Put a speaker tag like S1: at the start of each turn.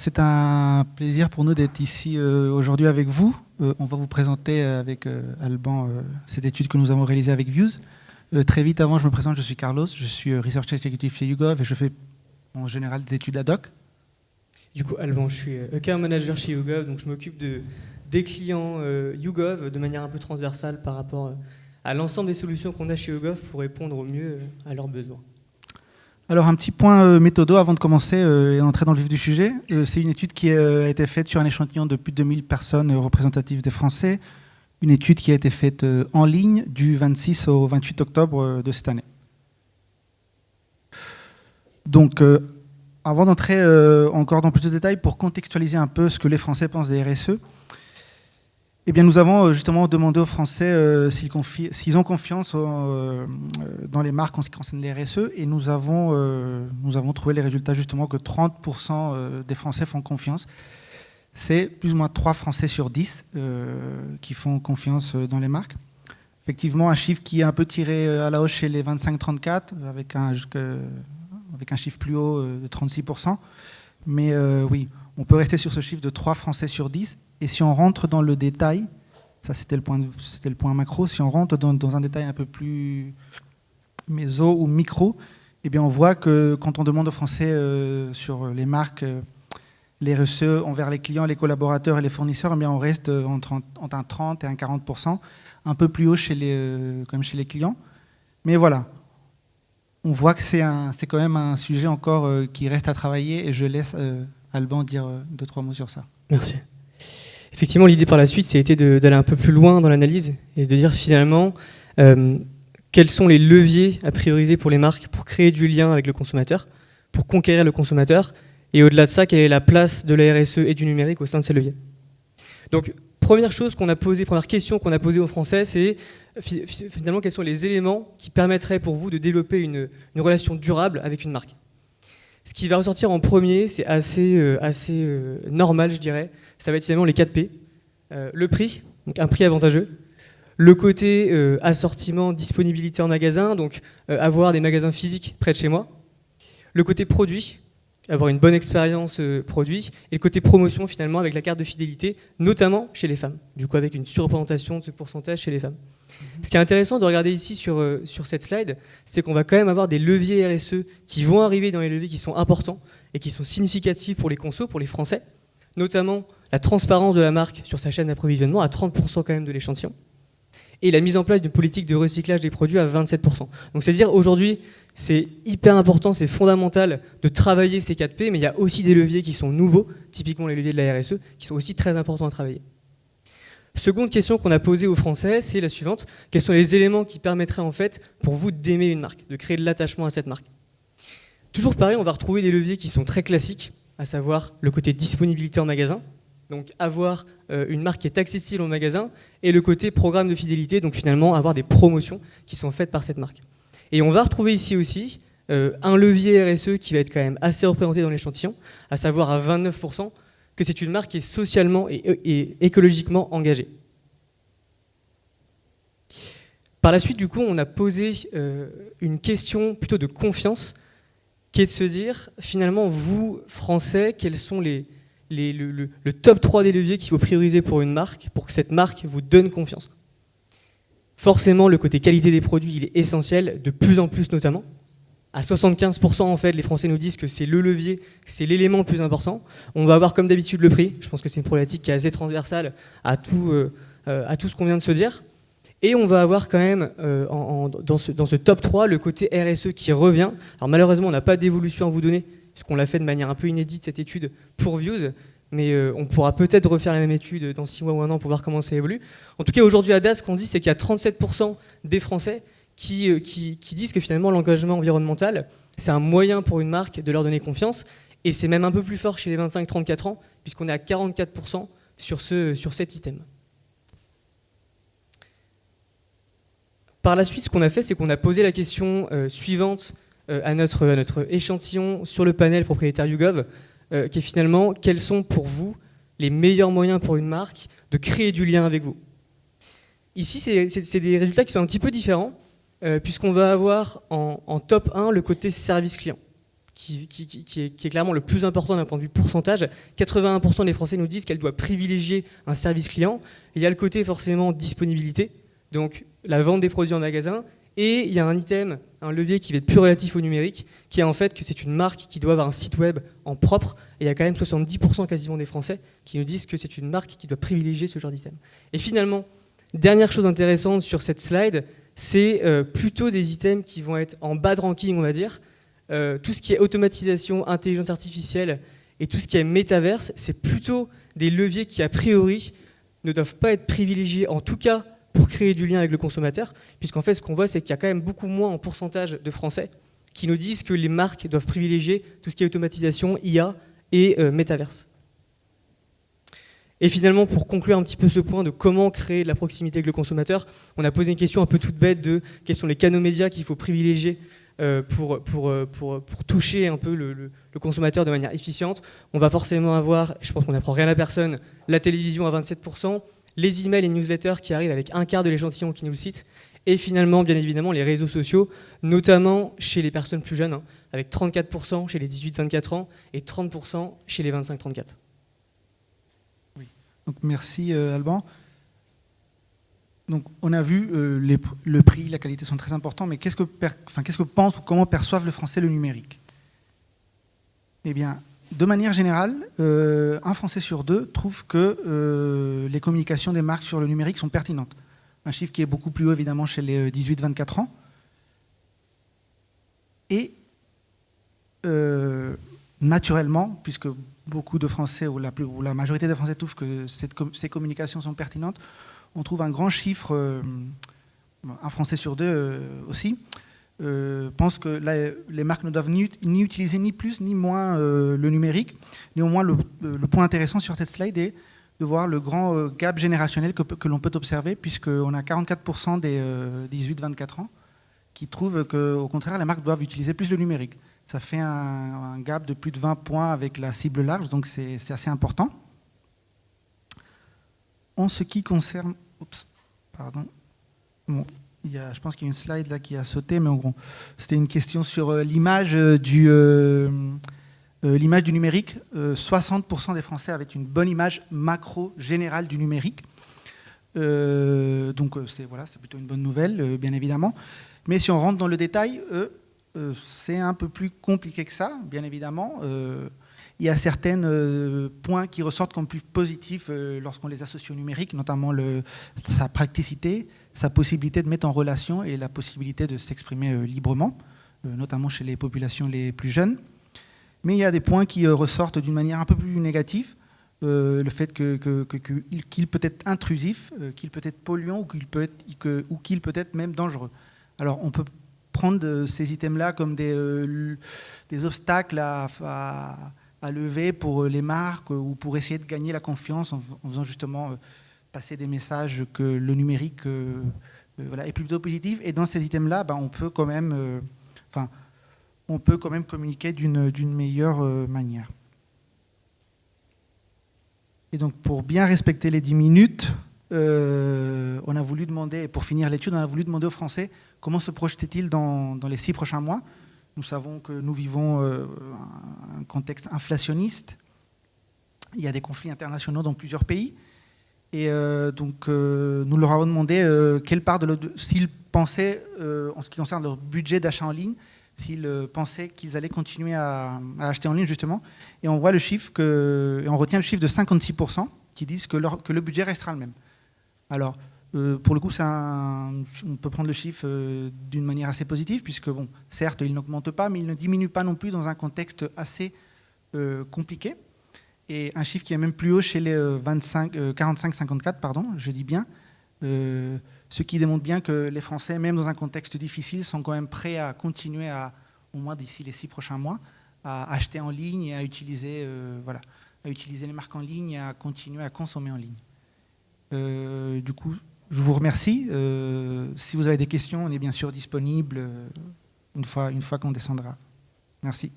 S1: c'est un plaisir pour nous d'être ici aujourd'hui avec vous. On va vous présenter avec Alban cette étude que nous avons réalisée avec Views. Très vite avant, je me présente, je suis Carlos, je suis Research Executive chez YouGov et je fais en général des études ad hoc.
S2: Du coup, Alban, je suis Account Manager chez YouGov, donc je m'occupe des clients YouGov de manière un peu transversale par rapport à l'ensemble des solutions qu'on a chez YouGov pour répondre au mieux à leurs besoins.
S1: Alors un petit point méthodo avant de commencer et d'entrer dans le vif du sujet. C'est une étude qui a été faite sur un échantillon de plus de 2000 personnes représentatives des Français. Une étude qui a été faite en ligne du 26 au 28 octobre de cette année. Donc avant d'entrer encore dans plus de détails, pour contextualiser un peu ce que les Français pensent des RSE, eh bien, nous avons justement demandé aux Français s'ils ont confiance dans les marques en ce qui concerne les RSE, et nous avons trouvé les résultats justement que 30% des Français font confiance. C'est plus ou moins 3 Français sur 10 qui font confiance dans les marques. Effectivement, un chiffre qui est un peu tiré à la hausse chez les 25-34, avec un chiffre plus haut de 36%. Mais oui, on peut rester sur ce chiffre de 3 Français sur 10. Et si on rentre dans le détail, ça c'était le point macro, si on rentre dans un détail un peu plus méso ou micro, eh bien on voit que quand on demande aux Français sur les marques, les RSE envers les clients, les collaborateurs et les fournisseurs, eh bien on reste entre un 30 et un 40%, un peu plus haut quand même chez les clients. Mais voilà, on voit que c'est quand même un sujet encore qui reste à travailler, et je laisse Alban dire 2-3 mots sur ça.
S2: Merci. Effectivement, l'idée par la suite, c'était d'aller un peu plus loin dans l'analyse et de dire finalement quels sont les leviers à prioriser pour les marques pour créer du lien avec le consommateur, pour conquérir le consommateur, et au-delà de ça, quelle est la place de la RSE et du numérique au sein de ces leviers. Donc, première question qu'on a posée aux Français, c'est finalement quels sont les éléments qui permettraient pour vous de développer une relation durable avec une marque. Ce qui va ressortir en premier, c'est assez normal, je dirais. Ça va être finalement les 4 P. Le prix, donc un prix avantageux. Le côté assortiment, disponibilité en magasin, donc avoir des magasins physiques près de chez moi. Le côté produit, avoir une bonne expérience produit. Et le côté promotion, finalement, avec la carte de fidélité, notamment chez les femmes. Du coup, avec une surreprésentation de ce pourcentage chez les femmes. Ce qui est intéressant de regarder ici sur cette slide, c'est qu'on va quand même avoir des leviers RSE qui vont arriver dans les leviers qui sont importants et qui sont significatifs pour les consos, pour les Français, notamment la transparence de la marque sur sa chaîne d'approvisionnement à 30% quand même de l'échantillon, et la mise en place d'une politique de recyclage des produits à 27%. Donc c'est-à-dire aujourd'hui, c'est hyper important, c'est fondamental de travailler ces 4 P, mais il y a aussi des leviers qui sont nouveaux, typiquement les leviers de la RSE, qui sont aussi très importants à travailler. Seconde question qu'on a posée aux Français, c'est la suivante. Quels sont les éléments qui permettraient en fait pour vous d'aimer une marque, de créer de l'attachement à cette marque? Toujours pareil, on va retrouver des leviers qui sont très classiques, à savoir le côté disponibilité en magasin, donc avoir une marque qui est accessible en magasin, et le côté programme de fidélité, donc finalement avoir des promotions qui sont faites par cette marque. Et on va retrouver ici aussi un levier RSE qui va être quand même assez représenté dans l'échantillon, à savoir à 29%, que c'est une marque qui est socialement et écologiquement engagée. Par la suite, du coup, on a posé une question plutôt de confiance, qui est de se dire, finalement, vous, Français, quels sont le top 3 des leviers qu'il faut prioriser pour une marque, pour que cette marque vous donne confiance. Forcément, le côté qualité des produits, il est essentiel, de plus en plus notamment. À 75%, en fait, les Français nous disent que c'est le levier, c'est l'élément le plus important. On va avoir comme d'habitude le prix. Je pense que c'est une problématique qui est assez transversale à tout ce qu'on vient de se dire. Et on va avoir quand même, dans ce top 3, le côté RSE qui revient. Alors malheureusement, on n'a pas d'évolution à vous donner, puisqu'on l'a fait de manière un peu inédite, cette étude, pour Views. Mais on pourra peut-être refaire la même étude dans 6 mois ou 1 an pour voir comment ça évolue. En tout cas, aujourd'hui, à date, ce qu'on dit, c'est qu'il y a 37% des Français qui disent que finalement l'engagement environnemental, c'est un moyen pour une marque de leur donner confiance, et c'est même un peu plus fort chez les 25-34 ans, puisqu'on est à 44% sur cet item. Par la suite, ce qu'on a fait, c'est qu'on a posé la question suivante à notre échantillon sur le panel propriétaire YouGov, qui est finalement, quels sont pour vous les meilleurs moyens pour une marque de créer du lien avec vous? Ici, c'est des résultats qui sont un petit peu différents, puisqu'on va avoir en top 1 le côté service client, qui est clairement le plus important d'un point de vue pourcentage. 81% des Français nous disent qu'elle doit privilégier un service client. Il y a le côté forcément disponibilité, donc la vente des produits en magasin, et il y a un item, un levier qui va être plus relatif au numérique, qui est en fait que c'est une marque qui doit avoir un site web en propre, et il y a quand même 70% quasiment des Français qui nous disent que c'est une marque qui doit privilégier ce genre d'item. Et finalement, dernière chose intéressante sur cette slide, c'est plutôt des items qui vont être en bas de ranking, on va dire. Tout ce qui est automatisation, intelligence artificielle et tout ce qui est métaverse, c'est plutôt des leviers qui, a priori, ne doivent pas être privilégiés, en tout cas pour créer du lien avec le consommateur, puisqu'en fait, ce qu'on voit, c'est qu'il y a quand même beaucoup moins en pourcentage de Français qui nous disent que les marques doivent privilégier tout ce qui est automatisation, IA et métaverse. Et finalement, pour conclure un petit peu ce point de comment créer de la proximité avec le consommateur, on a posé une question un peu toute bête de quels sont les canaux médias qu'il faut privilégier pour toucher un peu le consommateur de manière efficiente. On va forcément avoir, je pense qu'on n'apprend rien à personne, la télévision à 27%, les emails et newsletters qui arrivent avec un quart de l'échantillon qui nous le cite, et finalement, bien évidemment, les réseaux sociaux, notamment chez les personnes plus jeunes, avec 34% chez les 18-24 ans et 30% chez les 25-34.
S1: Oui. Donc, merci Alban. Donc, on a vu le prix, la qualité sont très importants, mais qu'est-ce que pense ou comment perçoivent le Français le numérique? Eh bien, de manière générale, un Français sur deux trouve que les communications des marques sur le numérique sont pertinentes. Un chiffre qui est beaucoup plus haut, évidemment, chez les 18-24 ans. Et naturellement, puisque beaucoup de Français, ou la majorité des Français trouvent que ces communications sont pertinentes, on trouve un grand chiffre, un Français sur deux aussi, pense que les marques ne doivent ni utiliser ni plus ni moins le numérique. Néanmoins, le point intéressant sur cette slide est de voir le grand gap générationnel que l'on peut observer, puisqu'on a 44% des 18-24 ans qui trouvent qu'au contraire, les marques doivent utiliser plus le numérique. Ça fait un gap de plus de 20 points avec la cible large, donc c'est assez important. En ce qui concerne... Oups, pardon. Bon, je pense qu'il y a une slide là qui a sauté, mais en gros, c'était une question sur l'image du numérique. 60% des Français avaient une bonne image macro générale du numérique. Donc c'est plutôt une bonne nouvelle, bien évidemment. Mais si on rentre dans le détail, c'est un peu plus compliqué que ça, bien évidemment. Il y a certains points qui ressortent comme plus positifs lorsqu'on les associe au numérique, notamment sa praticité, sa possibilité de mettre en relation et la possibilité de s'exprimer librement, notamment chez les populations les plus jeunes. Mais il y a des points qui ressortent d'une manière un peu plus négative, le fait qu'il peut être intrusif, qu'il peut être polluant ou qu'il peut être même dangereux. Alors on peut prendre ces items-là comme des obstacles à lever pour les marques ou pour essayer de gagner la confiance en faisant justement passer des messages que le numérique est plutôt positif. Et dans ces items-là, on peut quand même communiquer d'une meilleure manière. Et donc, pour bien respecter les 10 minutes, on a voulu demander, pour finir l'étude, on a voulu demander aux Français comment se projetaient-ils dans les 6 prochains mois. Nous savons que nous vivons un contexte inflationniste. Il y a des conflits internationaux dans plusieurs pays. Et donc, nous leur avons demandé quelle part s'ils pensaient, en ce qui concerne leur budget d'achat en ligne, s'ils pensaient qu'ils allaient continuer à acheter en ligne, justement. Et on voit on retient le chiffre de 56% qui disent que le budget restera le même. Alors, pour le coup, on peut prendre le chiffre d'une manière assez positive, puisque, bon, certes, il n'augmente pas, mais il ne diminue pas non plus dans un contexte assez compliqué. Et un chiffre qui est même plus haut chez les 45-54, pardon, je dis bien, ce qui démontre bien que les Français, même dans un contexte difficile, sont quand même prêts à continuer, au moins d'ici les 6 prochains mois, à acheter en ligne et à utiliser les marques en ligne et à continuer à consommer en ligne. Du coup, je vous remercie. Si vous avez des questions, on est bien sûr disponible une fois qu'on descendra. Merci.